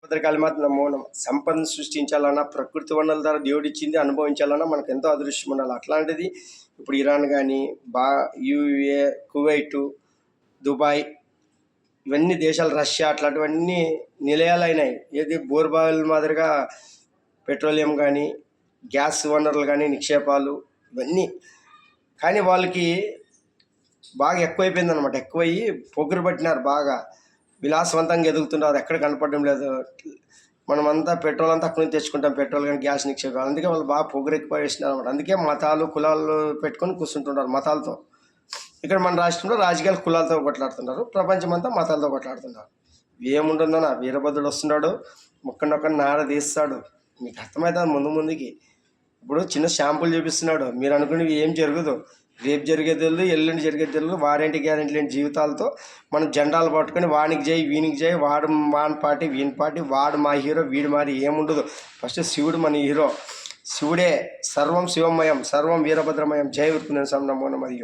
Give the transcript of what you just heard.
భద్రకాళిమాత నమో నమః. సంపదను సృష్టించాలన్నా, ప్రకృతి వనరుల ద్వారా దేవుడిచ్చింది అనుభవించాలన్నా మనకు ఎంతో అదృష్టం ఉండాలి. అట్లాంటిది ఇప్పుడు ఇరాన్ కానీ, యూఏ, కువైటు, దుబాయ్, ఇవన్నీ దేశాలు, రష్యా, అట్లాంటివన్నీ నిలయాలైనాయి. ఏది బోర్బావిల మాదిరిగా పెట్రోలియం కానీ, గ్యాస్ వనరులు కానీ, నిక్షేపాలు ఇవన్నీ. కానీ వాళ్ళకి బాగా ఎక్కువైపోయింది అనమాట. ఎక్కువయ్యి పొగురు పట్టినారు, బాగా విలాసవంతంగా ఎదుగుతున్నారు. ఎక్కడ కనపడడం లేదు. మనమంతా పెట్రోల్ అంతా అక్కడి నుంచి తెచ్చుకుంటాం, పెట్రోల్ కానీ, గ్యాస్, నిక్షేపాలు. అందుకే వాళ్ళు బాగా పొగురు ఎక్కువ వేసినారు అనమాట. అందుకే మతాలు, కులాలు పెట్టుకొని కూర్చుంటున్నారు మతాలతో. ఇక్కడ మన రాష్ట్రంలో రాజకీయాలు కులాలతో కొట్లాడుతున్నారు, ప్రపంచం అంతా మతాలతో కొట్లాడుతున్నారు. ఏముంటుందన్నా, వీరభద్రుడు వస్తున్నాడు, ముక్కనొక్కని నార తీస్తాడు. మీకు అర్థమవుతుంది ముందు ముందుకి. ఇప్పుడు చిన్న శాంపుల్ చూపిస్తున్నాడు. మీరు అనుకునేవి ఏం జరగదు. రేపు జరిగేది తెలియదు, ఎల్లుండి జరిగేది తెలియదు. వారంటీ గ్యారెంటీ లేని జీవితాలతో మనం జెండాలు పట్టుకొని వానికి జై, వీనికి జై, వాడు వాని పార్టీ, వీని పార్టీ, వాడు మా హీరో, వీడు మారి ఏముండదు. ఫస్ట్ శివుడు మన హీరో. శివుడే సర్వం శివమయం, సర్వం వీరభద్రమయం. జై విష్ణు నమో నమః.